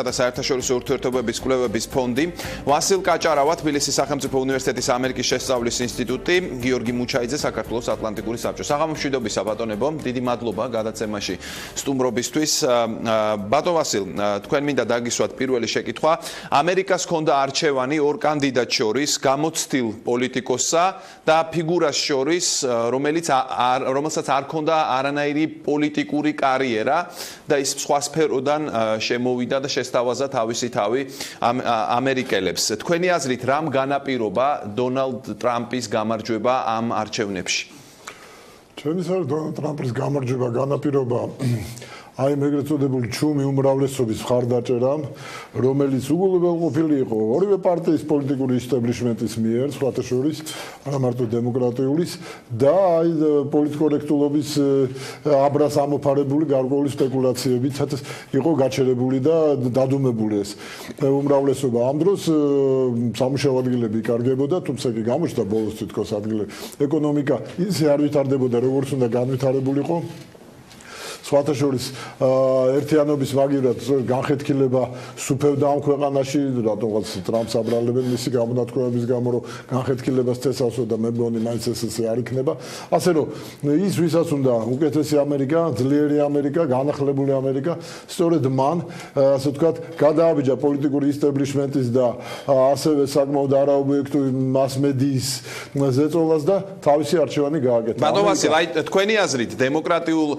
და საერთაშორისო ურთიერთობების კვლევების ფონდი, ვასილ კაჭარავა, თბილისის სახელმწიფო უნივერსიტეტის ამერიკის შესწავლის ინსტიტუტი, გიორგი მუჩაიძე, საქართველოს ატლანტიკური საბჭო. საღამომშვიდობისა ბატონებო, დიდი მადლობა გადაცემაში სტუმრობისთვის. ბატონ ვასილ, თქვენ მინდა დაგისვათ პირველი შეკითხვა. ამერიკას ჰქონდა არჩევანი ორ კანდიდატ შორის, გამოცდილ პოლიტიკოსსა და ფიგურას შორის, რომელსაც არ ჰქონდა არანაირი პოლიტიკური კარიერა და ის სხვა სფეროდან შემოვიდა და შესთავაზა თავისი თავი ამერიკელებს. თქვენი აზრით, რამ განაპირობა დონალდ ტრამპის გამარჯვება ამ არჩევნებში? ჩვენი აზრით, დონალდ ტრამპის გამარჯვება განაპირობა აი ეგრეთ წოდებული ჩუმი უმრავლესობის მხარდაჭერამ, რომელიც უგულებელყოფილი იყო ორივე პარტიის პოლიტიკური ისტაბლიშმენტის მიერ, სხვათა შორის, არა მარტო დემოკრატიულის და აი პოლიტკორექტულობის აბრას ამოფარებული გარკვეული სპეკულაციებით, სადაც იყო გაჩერებული და დადუმებული ეს უმრავლესობა. ამ დროს სამუშაო ადგილები იკარგებოდა, თუმცა კი გამოჩნდა ბოლოს თითქოს ადგილები. ეკონომიკა ისე არ ვითარდებოდა, როგორც უნდა განვითარებულიყო. სხვათა შორის ერთიანობის მაგივრად განხეთქილება სუფევდა ამ ქვეყანაში, რატომღაც ტრამპს აბრალებენ მისი გამონათქვამების გამო, რომ განხეთქილებას წესავსო და მე მგონი მაინც ესე არ იქნება. ასე რომ ის ვისაც უნდა უკეთესი ამერიკა, ძლიერი ამერიკა, განახლებული ამერიკა, სწორედ მან, ასე ვთქვათ, გადააბიჯა პოლიტიკური ისტაბლიშმენტის და ასევე საკმაოდ არაობიექტური მასმედიის ზეწოლას და თავისი არჩევანი გააკეთა. ბატონ ვასილ, აი თქვენი აზრით, დემოკრატიულ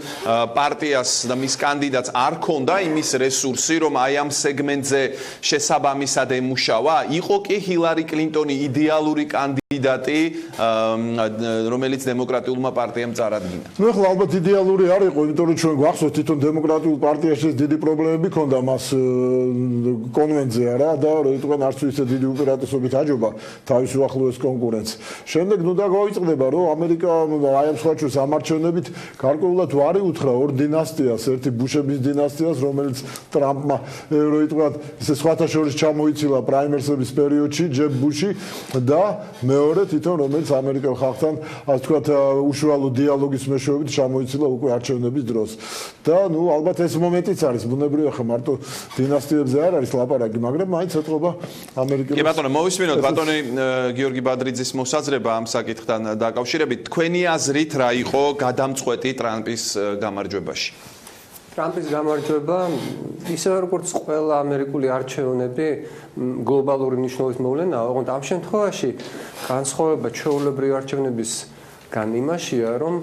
პარტიას და მის კანდიდატს არ ქონდა იმის რესურსი, რომ აი ამ სეგმენტზე შესაბამისად ემუშავა? იყო კი ჰილარი კლინტონი იდეალური კანდიდატი, რომელიც დემოკრატიულმა პარტიამ წარადგინა? ნუ ახლა ალბათ იდეალური არ იყო, იმიტომ რომ ჩვენ გვახსოვთ თვითონ დემოკრატიულ პარტიაში დიდი პრობლემები ჰქონდა მას კონვენტზე რა და როიტყვენ არც ისე დიდი უპირატესობით აჯობა თავის უახლოეს კონკურენტს. შემდეგ ნუ დაგვაიწყდება, რომ ამერიკა აი ამ სხვა ჩვენს ამარჩევნებით გარკვეულად ვარი უთხრა ორ დინასტიას, ერთი ბუშების დინასტიას, რომელიც ტრამპმა როიტყვათ ისე სხვათა შორის ჩამოიცილა პრაიმერსების პერიოდში, ჯებ ბუში და მეორე თვითონ რომელიც ამერიკელ ხალხთან ასე ვთქვათ უშუალო დიალოგის მეშვეობით ჩამოიცილა უკვე არჩევნების დროს. და ნუ ალბათ ეს მომენტიც არის, ბუნებრივია ხა მარტო დინასტიებზე არ არის ლაპარაკი, მაგრამ მაინც ეთყობა ამერიკელებს. კი ბატონო, მოვისმინოთ ბატონი გიორგი ბადრიძის მოსაზრება ამ საკითხთან დაკავშირებით. თქვენი აზრით რა იყო გადამწყვეტი ტრამპის გამარჯვებაში? ტრამპის გამარჯვება, ისე როგორც ყველა ამერიკული არჩევნები გლობალური მნიშვნელობის მოვლენაა, ოღონდ ამ შემთხვევაში განსხვავება ჩვეულებრივი არჩევნებისგან იმაშია, რომ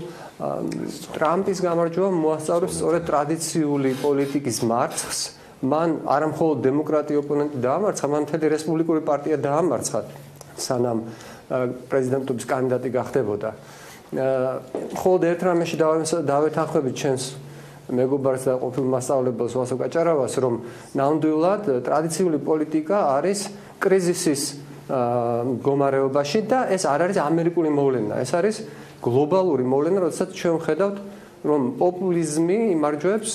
ტრამპის გამარჯვება მოასწავლებს სწორედ ტრადიციული პოლიტიკის მარცხს. მან არა მხოლოდ დემოკრატიული ოპონენტი დაამარცხა, მან მთელი რესპუბლიკური პარტია დაამარცხა, სანამ პრეზიდენტობის კანდიდატი გახდებოდა. მხოლოდ ერთ რამეში დავეთანხმებით ჩვენს მეგობარს და ყოფილ მასწავლებელს ვასილ კაჭარავას, რომ ნამდვილად ტრადიციული პოლიტიკა არის კრიზისის მდგომარეობაში და ეს არ არის ამერიკული მოვლენა, ეს არის გლობალური მოვლენა, როდესაც ჩვენ ვხედავთ, რომ პოპულიზმი იმარჯვებს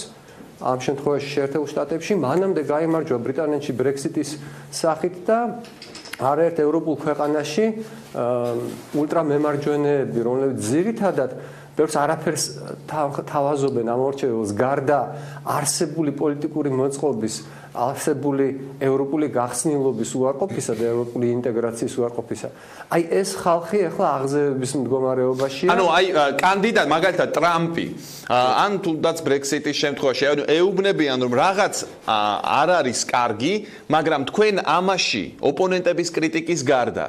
ამ შემთხვევაში შეერთებულ შტატებში, მანამდე გაიმარჯვა ბრიტანეთში ბრექსიტის სახით და არაერთ ევროპულ ქვეყანაში ულტრამემარჯვენეები, რომლებიც ძირითადად ბევრს არაფერს თავაზობენ ამ ორჩეულს, გარდა არსებული პოლიტიკური მოწყობის, არსებული ევროპული გახსნილობის უარყოფისა და ევროპული ინტეგრაციის უარყოფისა. აი ეს ხალხი ახლა აღზევების მდგომარეობაშია. ანუ აი კანდიდატ მაგალითად ტრამპი ან თუნდაც ბრექსიტის შემთხვევაში ეუბნებიან, რომ რაღაც არ არის კარგი, მაგრამ თქვენ ამაში ოპონენტების კრიტიკის გარდა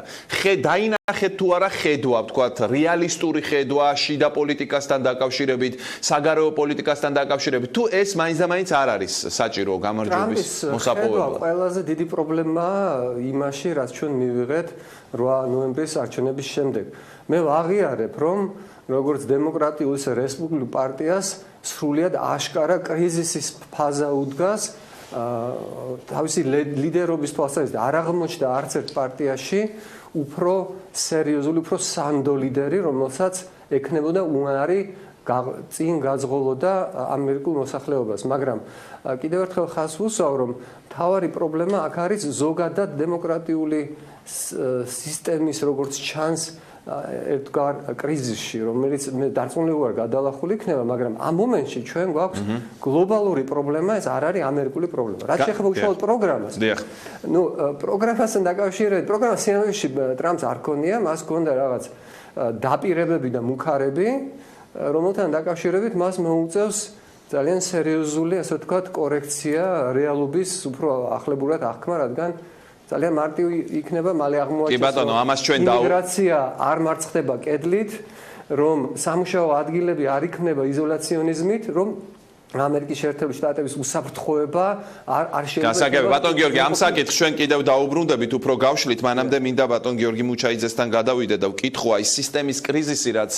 დაინახეთ თუ არა ხედვა, ვთქვათ, რეალისტური ხედვა შიდა პოლიტიკასთან დაკავშირებით, საგარეო პოლიტიკასთან დაკავშირებით, თუ ეს მაინც და მაინც არ არის საჭირო გამარჯვების მოსაპოვებლად? ყველაზე დიდი პრობლემაა იმაში, რაც ჩვენ მივიღეთ 8 ნოემბრის არჩევნების შემდეგ. მე ვაღიარებ, რომ როგორც დემოკრატიულ ისე რესპუბლიკურ პარტიას სრულიად აშკარა კრიზისის ფაზა უდგას თავისი ლიდერობის თვალსაზრისით. არ აღმოჩნდა არც ერთ პარტიაში უფრო სერიოზული, უფრო სანდო ლიდერი, რომელსაც ექნებოდა უნარი წინ გაძღოლოდა ამერიკულ მოსახლეობას. მაგრამ კიდევ ერთხელ ხაზს ვუსვავ, რომ მთავარი პრობლემა აქ არის ზოგადად დემოკრატიული სისტემის, როგორც ჩანს, ერთგვარ კრიზისში, რომელიც მე დარწმუნებული ვარ გადალახული იქნება, მაგრამ ამ მომენტში ჩვენ გვაქვს გლობალური პრობლემა, ეს არ არის ამერიკული პრობლემა. რაც შეეხება უშუალოდ პროგრამას. ნუ პროგრამასთან დაკავშირებით, პროგრამა სინამდვილეში ტრამპს არ ქონია, მას ჰქონდა რაღაც დაპირებები და მუქარები, რომელთან დაკავშირებით მას მოუწევს ძალიან სერიოზული, ასე ვთქვათ, კორექცია რეალობის უფრო ახლებურად აღქმა, რადგან ძალიან მარტივი იქნება მალე აღმოაჩენს. კი ბატონო, ამას ჩვენ იმიგრაცია არ მარცხდება კედლით, რომ სამუშაო ადგილები არ იქნება იზოლაციონიზმით, რომ ამერიკის შეერთებული შტატების უსაფრთხოება არ შეიძლება. გასაგები ბატონ გიორგი, ამ საკითხს ჩვენ კიდევ დაუბრუნდებით, უფრო გავშლით, მანამდე მინდა ბატონ გიორგი მუჩაიძესთან გადავიდე და ვკითხვა ის სისტემის კრიზისი, რაც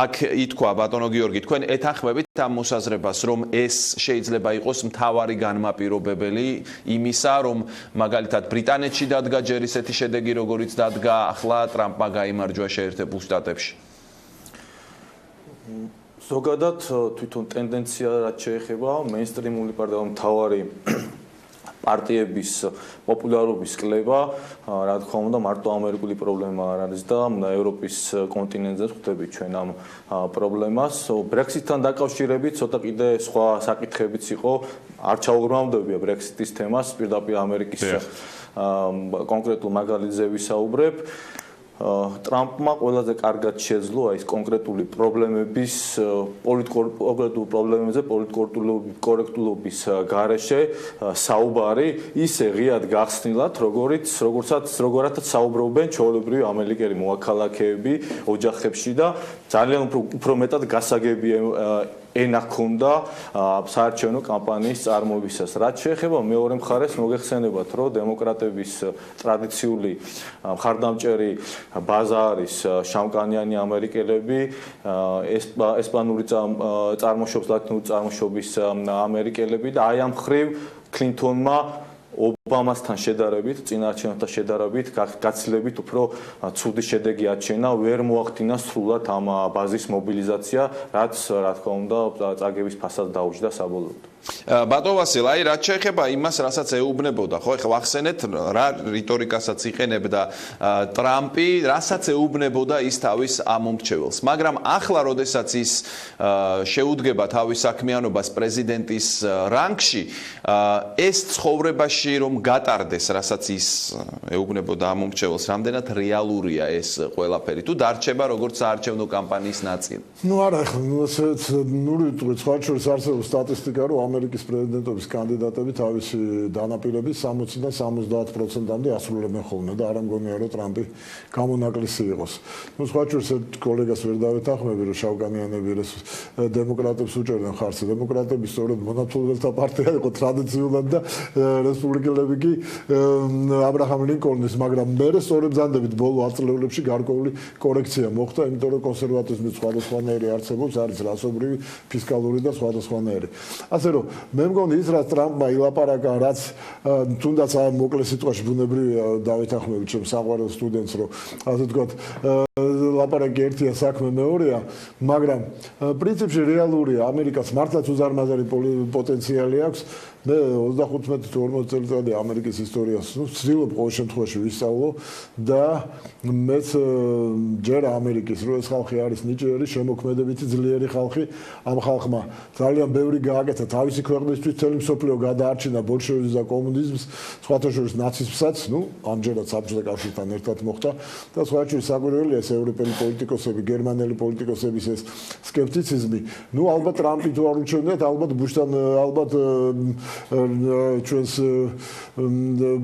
აქ ითქვა ბატონო გიორგი, თქვენ ეთანხმებით ამ მოსაზრებას, რომ ეს შეიძლება იყოს მთავარი განმაპირობებელი იმისა, რომ მაგალითად ბრიტანეთში დადგა ჯერ ისეთი შედეგი, როგორიც დადგა ახლა ტრამპმა გაიმარჯვა შეერთებულ შტატებში. ზოგადად თვითონ ტენდენცია რაც შეეხება მეინსტრიმული მთავარი პარტიების პოპულარობის კლება, რა თქმა უნდა, მარტო ამერიკული პრობლემა არ არის და ევროპის კონტინენტზე ხვდებით ჩვენ ამ პრობლემას. ბრექსიტთან დაკავშირებით ცოტა კიდე სხვა საკითხებიც იყო, არ ჩაუღრმავდებია ბრექსიტის თემას, პირდაპირ ამერიკის კონკრეტულ მაგალითზე ვისაუბრებ. ტრამპმა ყველაზე კარგად შეძლო აი ეს კონკრეტული პრობლემების პოლიტკორექტულობის გარეშე საუბარი ისე ღიად გახსნილად, როგორცაც საუბრობენ ჩვეულებრივი ამერიკელი მოქალაქეები ოჯახებში და ძალიან უფრო მეტად გასაგები ენა ჰქონდა საარჩევნო კამპანიის წარმოებისას. რაც შეეხება მეორე მხარეს, მოგეხსენებათ, რომ დემოკრატების ტრადიციული მხარდამჭერი ბაზა არის შამკანიანი ამერიკელები, ესპანური წარმოშობის, ლათინური წარმოშობის ამერიკელები და აი ამ მხრივ კლინტონმა ობამასთან შედარებით, წინაარჩევნებთან შედარებით, გაცილებით უფრო ცუდი შედეგი აჩენა, ვერ მოახდინა სრულად ამ ბაზის მობილიზაცია, რაც რა თქმა უნდა წაგების ფასად დაუჯდა საბოლოოდ. ბატონ ვასილ, აი რაც შეეხება იმას, რასაც ეუბნებოდა, ხო, ეხლა ვახსენეთ რა რიტორიკასაც იყენებდა ტრამპი, რასაც ეუბნებოდა ის თავის ამომრჩეველს. მაგრამ ახლა, როდესაც ის შეუდგება თავის საქმიანობას პრეზიდენტის რანგში, ეს ცხოვრებაში რომ გატარდეს, რასაც ის ეუბნებოდა ამომრჩეველს, რამდენად რეალურია ეს ყველაფერი, თუ დარჩება როგორც საარჩევნო კამპანიის ნაწილი? ნუ არა, სხვა არსებობს სტატისტიკა, რომ ამერიკის პრეზიდენტობის კანდიდატები თავისი დანაპირების 60-დან 70%-მდე ასრულებენ ხოლმე და არ ამგონია, რომ ტრამპი გამონაკლისი იყოს. ნუ სხვა ერთ კოლეგას ვერ დავეთანხმები, რომ შავკანიანები დემოკრატებს უჭერდნენ ხარს. დემოკრატები სწორედ მონათულებელთა პარტია იყო ტრადიციულად და რესპუბლიკელები კი აბრაჰამ ლინკოლნის, მაგრამ მე სწორედ ბრძანდებით ბოლო ათწლეულებში გარკვეული კორექცია მოხდა, იმიტომ რომ კონსერვატიზმი სხვადასხვანაირი არსებობს, არის რასობრივი, ფისკალური და სხვადასხვანაირი. ასე რომ მე მგონი ის რაც ტრამპმა ილაპარაკა, რაც თუნდაც მოკლე სიტყვაში ბუნებრივია დავითანხმებით ჩემს საყვარელ სტუდენტს, რომ ასე ვთქვათ ლაპარაკი ერთია, საქმე მეორეა, მაგრამ პრინციპში რეალურია, ამერიკას მართლაც უზარმაზარი პოტენციალი აქვს. მე 35-40 წელიწადი ამერიკის ისტორიას ვცდილობ ყოველ შემთხვევაში ვისწავლო და მეც ჯერ ამერიკის რო ეს ხალხი არის ნიჭიერი, შემოქმედებითი ძლიერი ხალხი, ამ ხალხმა ძალიან ბევრი გააკეთა თავისი ქვეყნისთვის, მთელი მსოფლიო გადაარჩინა ბოლშევიზმს და კომუნიზმს, სხვათა შორის ნაციზმსაც, ამჯერად საბჭოთა კავშირთან ერთად მოხდა და სხვათა შორის საკვირველია ეს ევროპელი პოლიტიკოსები, გერმანელი პოლიტიკოსების ეს სკეპტიციზმი. ალბათ ტრამპი თუ არ უჩვენებთ, ალბათ ბუშთან, ალბათ ჩვენს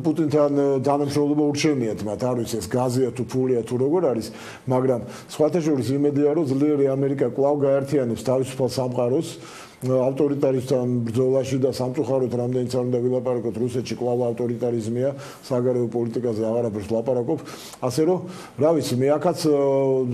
პუტინთან თანამშრომლობა ურჩევნიათ მათ, არ ვიცი ეს გაზია თუ ფულია თუ როგორ არის, მაგრამ სხვათა შორის იმედია, რომ ძლიერი ამერიკა კვლავ გაერთიანებს თავისუფალ სამყაროს ავტორიტარიზმთან ბრძოლაში და სამწუხაროდ რამდენიც არ უნდა ვილაპარაკოთ, რუსეთში კვლავ ავტორიტარიზმია, საგარეო პოლიტიკაზე აღარაფერს ვლაპარაკობ, ასე რომ, რა ვიცი, მე აქაც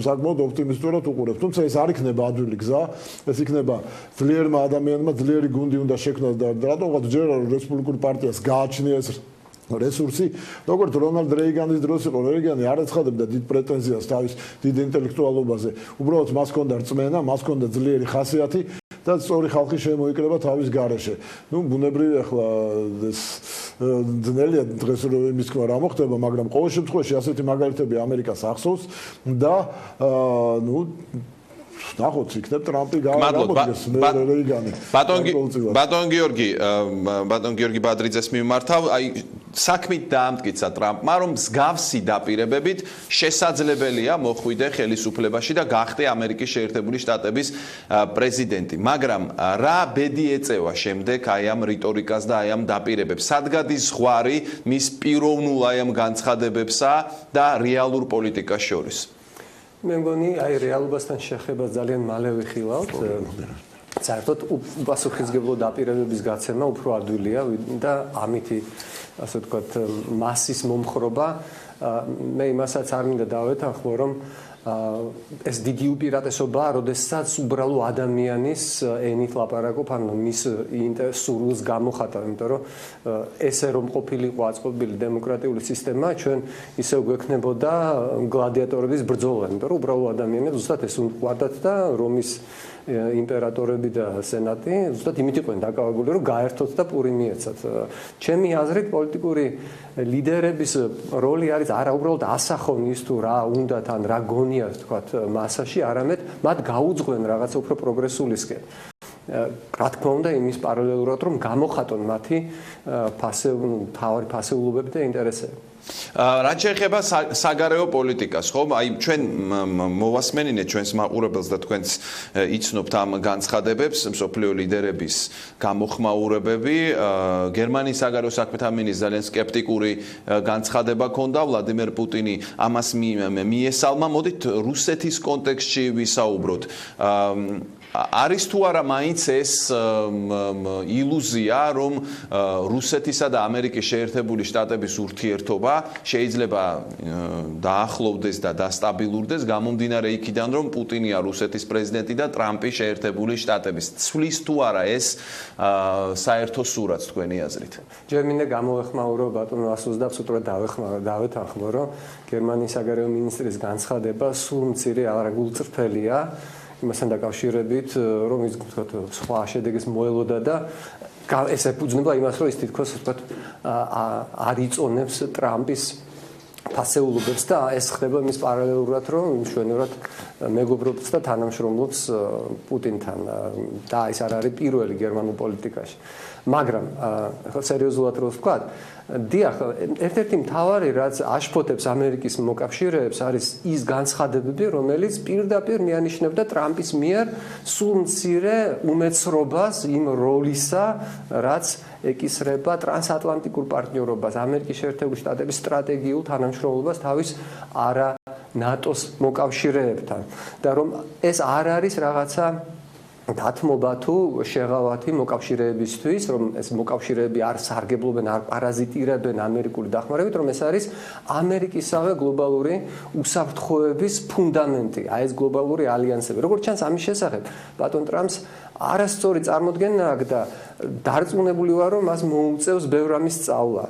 საკმაოდ ოპტიმისტურად უყურებ, თუმცა ეს არ იქნება ადვილი გზა, ეს იქნება ძლიერმა ადამიანმა ძლიერი გუნდი უნდა შექმნას და რატომღაც ჯერ რესპუბლიკურ პარტიას გააჩნია ეს რესურსი, როგორც რონალდ რეიგანის დროს იყო, რეიგანი არ აცხადებდა დიდ პრეტენზიას თავის დიდ ინტელექტუალობაზე, უბრალოდ მას ჰქონდა რწმენა, მას ჰქონდა ძლიერი ხასიათი და სწორი ხალხი შემოიკრება თავის გარეშე. ნუ ბუნებრივი ახლა ეს ძნელია დღეს იმის თქმა რა მოხდება, მაგრამ ყოველ შემთხვევაში ასეთი მაგალითები ამერიკას ახსოვს და ნუ ნახოთ, იქნებ ტრამპი გამოდგეს რეიგანი. ბატონ გიორგი ბადრიძეს მიმართავ, აი საქმით დაამტკიცა ტრამპმა, რომ მსგავსი დაპირებებით შესაძლებელია მოხვიდე ხელისუფლებაში და გახდე ამერიკის შეერთებული შტატების პრეზიდენტი. მაგრამ რა ბედი ეწევა შემდეგ აი ამ რიტორიკას და აი ამ დაპირებებს? სად გადის ზღვარი მის პიროვნულ აი ამ განცხადებებსა და რეალურ პოლიტიკას შორის? მე მგონი აი რეალობასთან შეხება ძალიან მალე ვიხილავთ. საერთოდ უპასუხისმგებლო დაპირებების გაცემა უფრო ადვილია და ამითი ასე ვთქვათ მასის მომხრობა მე იმასაც არ მინდა დავეთანხმო, რომ ეს დიდი უპირატესობაა, როდესაც უბრალო ადამიანის ენით ლაპარაკობ, ანუ მის სურვილს გამოხატავ, იმიტომ რომ ესე რომ ყოფილიყო აწყობილი დემოკრატიული სისტემა, ჩვენ ისევ გვექნებოდა გლადიატორების ბრძოლა, იმიტომ რომ უბრალო ადამიანებს ზუსტად ეს უყვარდათ და რომის იმპერატორები და სენატი ზუსტად იმით იყვნენ დაკავებული, რომ გაერთოთ და პური მიეცათ. ჩემი აზრით პოლიტიკური ლიდერების როლი არის არა უბრალოდ ასახონ ის თუ რა უნდათ ან რა გონიათ თქვათ მასაში, არამედ მათ გაუძღვენ რაღაცა უფრო პროგრესულისკენ. რა თქმა უნდა იმის პარალელურად რომ გამოხატონ მათი თავარი ფასეულობები და ინტერესები. რაც შეეხება საგარეო პოლიტიკას, ხო? აი ჩვენ მოვასმენინეთ ჩვენს მაყურებელს და თქვენს იცნობთ ამ განცხადებებს, მსოფლიო ლიდერების გამოხმაურებები. გერმანიის საგარეო საქმეთა მინისტრს ძალიან სკეპტიკური განცხადება ჰქონდა, ვლადიმერ პუტინი ამას მიესალმა. მოდით რუსეთის კონტექსტში ვისაუბროთ. არის თუ არა მაინც ეს ილუზია, რომ რუსეთისა და ამერიკის შეერთებული შტატების ურთიერთობა შეიძლება დაახლოვდეს და დასტაბილურდეს გამომდინარე იქიდან, რომ პუტინია რუსეთის პრეზიდენტი და ტრამპი შეერთებული შტატების. ცვლის თუ არა ეს საერთო სურათს თქვენი აზრით? ჯერ მინდა გამოვეხმაურო ბატონ ვასილს უბრალოდ დავეთანხმო, რომ გერმანიის საგარეო მინისტრის განცხადება სულ მცირე არაგულწრფელია. იმასთან დაკავშირებით, რომ ის თქვათ სხვა შედეგის მოელოდა და ეს ეფუძნება იმას, რომ ის თითქოს თქვათ არ იწონებს ტრამპის ფასეულობებს და ეს ხდება მის პარალელურად, რომ მშვენივრად მეგობრობს და თანამშრომლობს პუტინთან და ეს არ არის პირველი გერმანულ პოლიტიკაში. მაგრამ სერიოზულად რო ვთქვათ, დიახ, ერთ-ერთი მთავარი რაც აშფოთებს ამერიკის მოკავშირეებს არის ის განცხადებები, რომელიც პირდაპირ მიანიშნებდა ტრამპის მიერ სულ მცირე უმეცრობას იმ როლისა, რაც ეკისრება ტრანსატლანტიკურ პარტნიორობას, ამერიკის შეერთებული შტატების სტრატეგიულ თანამშრომლობას თავის არა ნატოს მოკავშირეებთან და რომ ეს არ არის რაღაცა დათმობა თუ შეღავათი მოკავშირეებისთვის, რომ ეს მოკავშირეები არ სარგებლობენ, არ პარაზიტირებენ ამერიკული დახმარებით, რომ ეს არის ამერიკისავე გლობალური უსაფრთხოების ფუნდამენტი, აი ეს გლობალური ალიანსები. როგორც ჩანს ამის შესახებ, ბატონ ტრამპს არასწორი წარმოდგენა აქვს და დარწმუნებული ვარ, რომ მას მოუწევს ბევრ ამის სწავლა.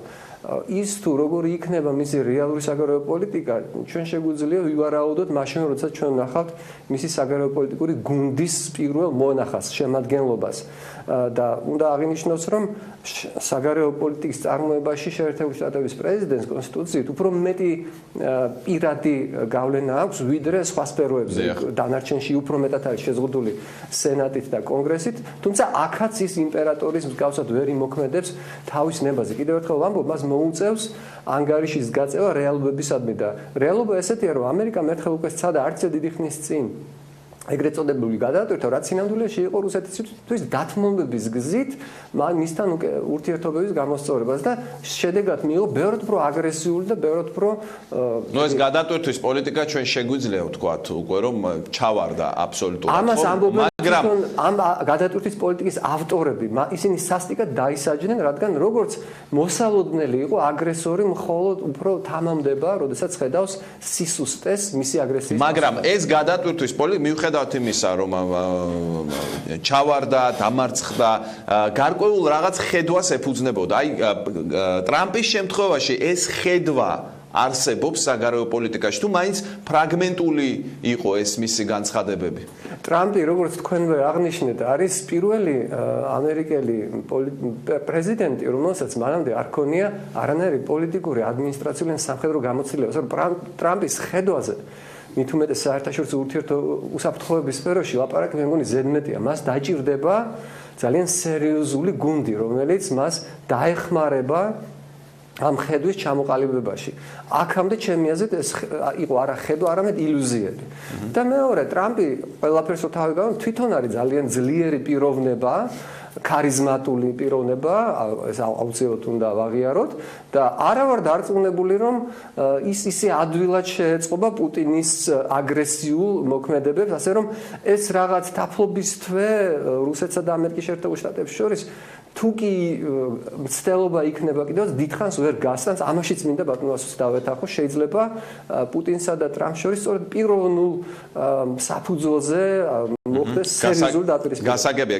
ის თუ როგორი იქნება მისი რეალური საგარეო პოლიტიკა, ჩვენ შეგვიძლია ვივარაუდოთ მაშინ, როდესაც ჩვენ ვნახავთ მისი საგარეო პოლიტიკური გუნდის პირველ მონახას, შემადგენლობას და უნდა აღინიშნოს, რომ საგარეო პოლიტიკის წარმოებაში შეერთებული შტატების პრეზიდენტს კონსტიტუციით უფრო მეტი პირადი გავლენა აქვს, ვიდრე სხვა სფეროებზე. დანარჩენში უფრო მეტად არის შეზღუდული სენატით და კონგრესით, თუმცა აქაც ის იმპერატორის მსგავსად ვერ იმოქმედებს თავის ნებაზე. კიდევ ერთხელ ვამბობ, მას მოუწევს ანგარიშის გაწევა რეალობებისადმი და რეალობა ესეთია, რომ ამერიკამ ერთხელ უკვე სცადა არც დიდი ხნის წინ ეგრეთ წოდებული გადაატვირთვა, რაც სინამდვილეში იყო რუსეთისთვის დათმობების გზით მისთან ურთიერთობების გამოსწორებას და შედეგად მიიღო ბევრად უფრო აგრესიული და ბევრად უფრო ეს გადაატვირთვის პოლიტიკა ჩვენ შეგვიძლია ვთქვათ უკვე რომ ჩავარდა აბსოლუტურად. ამას ამბობენ ამ გადაატვირთვის პოლიტიკის ავტორები, ისინი სასტიკად დაისაჯნენ, რადგან როგორც მოსალოდნელი იყო აგრესორი მხოლოდ უფრო თამამდება, როდესაც ხედავს სისუსტეს მისი აგრესიის. მაგრამ ეს გადაატვირთვის პოლიტიკა მიუხედავად იმისა, რომ ჩავარდა, დამარცხდა, გარკვეულ რაღაც ხედვას ეფუძნებოდა. აი ტრამპის შემთხვევაში ეს ხედვა არსებობს საგარეო პოლიტიკაში თუ მაინც ფრაგმენტული იყო ეს მისი განცხადებები? ტრამპი, როგორც თქვენ აღნიშნეთ, არის პირველი ამერიკელი პრეზიდენტი, რომელსაც მანამდე არ ქონია არანაირი პოლიტიკური, ადმინისტრაციული ან სამხედრო გამოცდილება. ტრამპის ხედვაზე მით უმეტეს საერთაშორისო უსაფრთხოების სფეროში ლაპარაკი მე მგონი ზედმეტია. მას დაჭირდება ძალიან სერიოზული გუნდი, რომელიც მას დაეხმარება ამ ხედვის ჩამოყალიბებაში. აქამდე ჩემი აზრით ეს იყო არა ხედვა, არამედ ილუზიები. და მეორე, ტრამპი ყველაფერს თავი გავამ, თვითონ არის ძალიან ძლიერი პიროვნება, ქარიზმატული პიროვნება, ეს აუცილებლად უნდა ვაღიაროთ და არა ვარ დარწმუნებული, რომ ის ისე ადვილად შეეწყობა პუტინის აგრესიულ მოქმედებებს, ასე რომ ეს რაღაც თაფლობის თვე რუსეთსა და ამერიკის შეერთებულ შტატებს შორის თუ კი მცდელობა იქნება კიდევაც დიდხანს ვერ გასცემს, ამაშიც მინდა ბატონოს დავეთანხო, შეიძლება პუტინსა და ტრამპს შორის სწორედ პიროვნულ საფუძველზე მოხდეს სერიოზული დაპირისპირება. გასაგებია,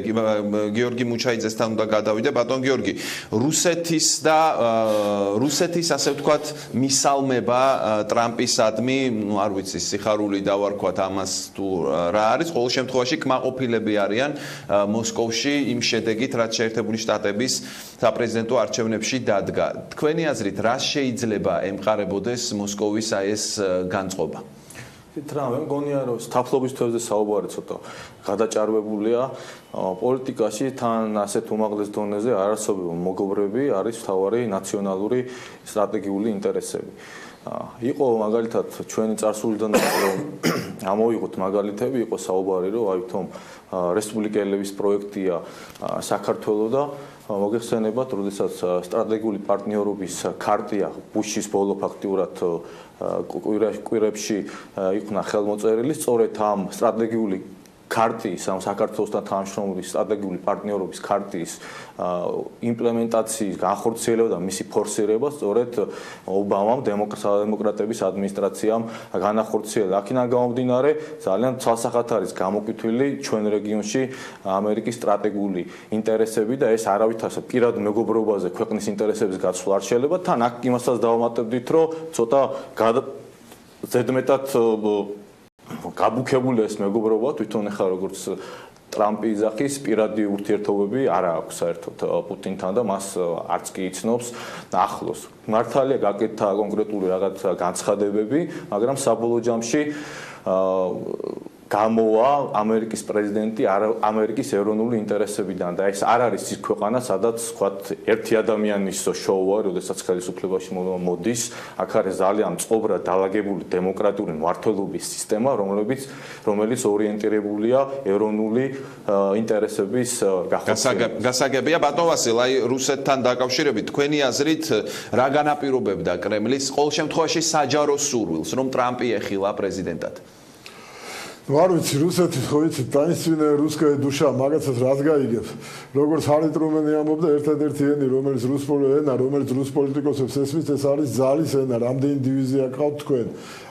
გიორგი მუჩაიძესთან უნდა გადავიდე, ბატონ გიორგი, რუსეთის ასე ვთქვათ მისალმება ტრამპისადმი, არ ვიცი, სიხარული დავარქვათ ამას თუ რა არის, ყოველ შემთხვევაში კმაყოფილები არიან მოსკოვში იმ შედეგით, რაც შეერთებული შტატების საპრეზიდენტო არჩევნებში დადგა. თქვენი აზრით, რა შეიძლება ემყარებოდეს მოსკოვის ეს განწყობა? რა მე მგონია რომ თაფლობის თვეზე საუბარი ცოტა გადაჭარბებულია პოლიტიკაში თან ასეთ უმაღლეს დონეზე არ არსებობ მოგობრები არის თავარი ნაციონალური სტრატეგიული ინტერესები იყო მაგალითად ჩვენი წარსულიდან რომ ამოვიღოთ მაგალითები იყო საუბარი რომ აი თომ რესპუბლიკელების პროექტია საქართველოს და მოგეხსენებათ, როდესაც სტრატეგიული პარტნიორობის ქარტია ბუშის ბოლო ფაქტიურად კვირებში იქნა ხელმოწერილი, სწორედ ამ სტრატეგიული ქარტიის, ამ საქართველოსთან თანამშრომლობის სტრატეგიული პარტნიორობის ქარტიის იმპლემენტაციის განხორციელება და მისი ფორსირება სწორედ ობამამ დემოკრატების ადმინისტრაციამ განახორციელა. აქედან გამომდინარე, ძალიან ცალსახად არის გამოკითხვილი ჩვენ რეგიონში ამერიკის სტრატეგიული ინტერესები და ეს არავითარ პირად მეგობრობაზე ქვეყნის ინტერესების გაცვლა არ შეიძლება. თან აქ იმასაც დავამატებდით, რომ ცოტა ზედმეტად გაბუქებული ეს მეგობრობა თვითონ ახლა როგორც ტრამპი იძახის პირადი ურთიერთობები არ აქვს საერთოდ პუტინთან და მას არც კი იცნობს ახლოს. მართალია გაკეთდა კონკრეტული რაღაც განცხადებები, მაგრამ საბოლოო ჯამში გამოვა ამერიკის პრეზიდენტი ამერიკის ეროვნული ინტერესებიდან და ეს არ არის ის ქვეყანა, სადაც ვთქვათ ერთი ადამიანის შოუა, როდესაც ხელისუფლებაში მოდის, აქ არის ძალიან წყობრა დალაგებული დემოკრატიული მმართველობის სისტემა, რომელიც ორიენტირებულია ეროვნული ინტერესების გახორციელებას. გასაგებია ბატონ ვასილ, აი რუსეთთან დაკავშირებით თქვენი აზრით რა განაპირობებდა კრემლის ყოველ შემთხვევაში საჯარო სურვილს, რომ ტრამპი ეხილა პრეზიდენტად? არ ვიცი, რუსეთის ხო იცით, დაინსვინე რუსკая душа, მაგაცაც რას გაიგებს. როგორც ჰარი ტრუმენი ამბობდა, ერთადერთი ენა, რომელიც რუს პოლიტიკოსებს ესმის, ეს არის ძალის ენა, რამდენი დივიზია გყავთ თქვენ.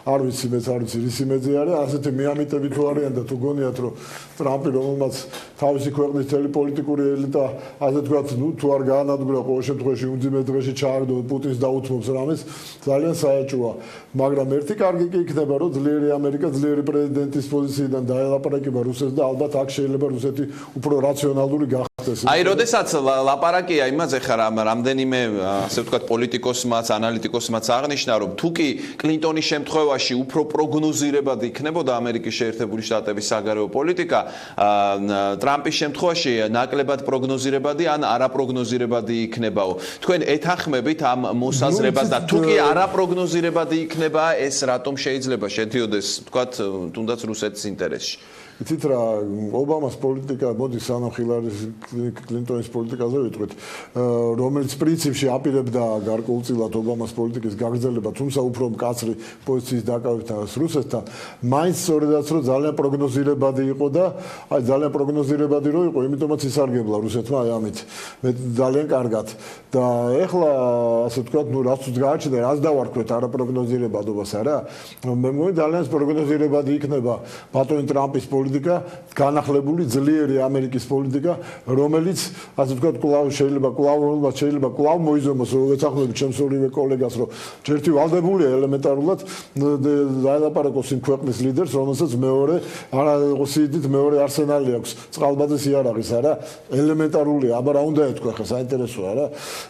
არ ვიცი, მეც არ ვიცი, რის იმედზე არის, ასეთი მეამიტები თუ არიან და თუ გონიათ, რომ ტრამპი, რომელმაც თავისი ქვეყნის მთელი პოლიტიკური ელიტა, ასე ვთქვათ, თუ არ გაანადგურა, ყოველ შემთხვევაში უმძიმე დღეში ჩააგდო პუტინს დაუთმობს რამეს, ძალიან საეჭვოა. მაგრამ ერთი კარგი კი იქნება, რომ ძლიერი ამერიკა, ძლიერი პრეზიდენტის პოზიციიდან დაელაპარაკება რუსეთს და ალბათ აქ შეიძლება რუსეთი უფრო რაციონალური გახდეს. აი, როდესაც ლაპარაკია იმაზე ხარ რამდენიმე, ასე ვთქვათ, პოლიტიკოსმაც, ანალიტიკოსმაც აღნიშნა, რომ თუ კი კლინტონის შემთხვევაში უფრო პროგნოზირებადი იქნებოდა ამერიკის შეერთებული შტატების საგარეო პოლიტიკა, ტრამპის შემთხვევაში ნაკლებად პროგნოზირებადი ან არაპროგნოზირებადი იქნებაო. თქვენ ეთანხმებით ამ მოსაზრებას და თუ კი არაპროგნოზირებადი იქნება, ეს რატომ შეიძლება შედიოდეს, ვთქვათ, თუნდაც რუსეთის ინტერესში? იცით რა, ობამას პოლიტიკა, მოდი სანამ ხილარის კლინტონის პოლიტიკაზე ვიტყვით, რომელიც პრინციპში აპირებდა გარკვეულწილად ობამას პოლიტიკის გაგრძელება, თუმცა უფრო მკაცრი პოზიციის დაკავებთან რუსეთთან, მაინც სწორედაც რომ ძალიან პროგნოზირებადი იყო და აი ძალიან პროგნოზირებადი რო იყო, იმიტომაც ისარგებლა რუსეთმა აი ამით. მე ძალიან კარგად და ეხლა ასე ვთქვათ, ნუ რაც გააჩნდა, რაც დავარქვეთ არაპროგნოზირებადობას არა. მე მგონი ძალიან პროგნოზირებადი იქნება ბატონი ტრამპის პოლიტიკა, განახლებული ძლიერი ამერიკის პოლიტიკა, რომელიც ასე ვთქვათ, შეიძლება კვლავ მოიზომოს, როგორც ახლა ჩემს ორივე კოლეგას, რომ ერთი ვალდებულია ელემენტარულად დაელაპარაკოს იმ ქვეყნის ლიდერს, რომელსაც მეორე არა სიდით მეორე არსენალი აქვს, წყალბადის იარაღის არა, ელემენტარულია, აბა რა უნდა ეთქვა ხა საინტერესოა რა.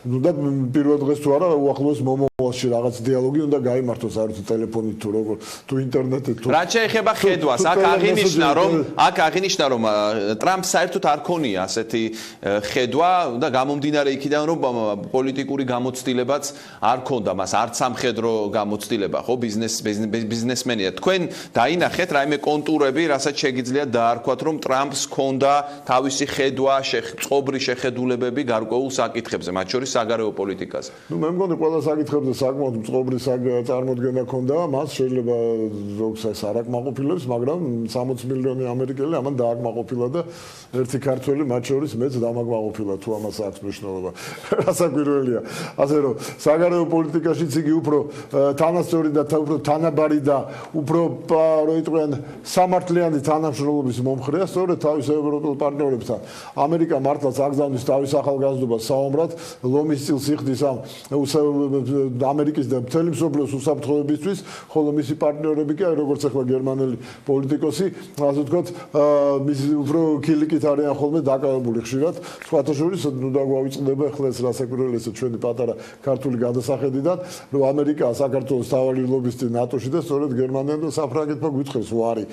ნუ და პირველ დღეს თუ არა უახლოეს მომავალში რაღაც დიალოგი უნდა გაიმართოს საერთოდ ტელეფონით თუ როგორ თუ ინტერნეტით თუ რაც შეეხება ხედვას, აქ აღინიშნა რომ ტრამპს საერთოდ არ ქონია ასეთი ხედვა და გამომდინარე იქიდან რომ პოლიტიკური გამოცდილებაც არ ქონდა მას, არც სამხედრო გამოცდილება, ხო, ბიზნესმენია. თქვენ დაინახეთ რაიმე კონტურები, რასაც შეგიძლიათ დაარქვათ, რომ ტრამპს ქონდა თავისი ხედვა, წყობრი შეხედულებები გარკვეულ საკითხებზე, მათ შორის საგარეო პოლიტიკაზე. ნუ მე მგონი ყველა საკითხებზე საკმაოდ წყობრი წარმოდგენა ქონდა, მას შეიძლება ზოგს ეს არ აკმაყოფილებს, მაგრამ 60 მილიონი ამერიკელი ამან დააკმაყოფილა და ერთი ქართველი მათ შორის მეც დამაკმაყოფილა თუ ამას აქვს მნიშვნელობა. რასაკვირველია. ასე რომ საგარეო პოლიტიკაშიც იგი უფრო თანასწორი და უფრო თანაბარი და უფრო რო იტყვიან სამართლიანი თანამშრომლობის მომხრეა, სწორედ თავის ევროპელ პარტნიორებთან. ამერიკა მართლაც აგზავნის თავის ახალგაზრდობას საომრად, ლომის სტილს იხდის ამ ამერიკის და მთელი მსოფლიოს უსაფრთხოებისთვის, ხოლო მისი პარტნიორები კი როგორც ახლა გერმანელი პოლიტიკოსი, ასე ვთქვათ, მის უფრო ქილიკით არიან ხოლმე დაკავებული ხშირად. სხვათა შორის ნუ დაგვავიწყდება ახლა ეს რასაკვირველია ჩვენი პატარა ქართული გადასახედიდან, რომ ამერიკა საქართველოს თავარი ლობისტი ნატოში და სწორედ გერმანიამ და საფრანგეთმა გვითხრეს ვარი.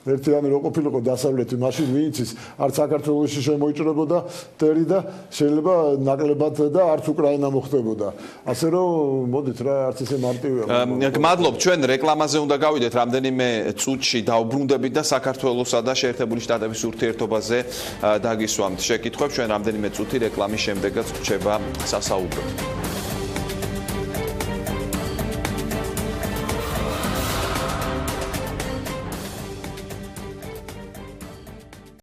ერთიანი რო ყოფილიყო დასავლეთი, მაშინ ვინც ის არც საქართველოში შემოიჭრებოდა ტერი და შეიძლება ნაკლებად და არც უკრაინა მოხდებოდა. ასე რომ მოდით რა, არც ისე მარტივია. გმადლობთ, ჩვენ რეკლამაზე უნდა გავიდეთ, რამდენიმე წუთში დავბრუნდებით და საქართველოსა და შეერთებული შტატების ურთიერთობაზე დაგისვამთ შეკითხვებს. ჩვენ რამდენიმე წუთი რეკლამის შემდეგაც რჩება სასაუბრო.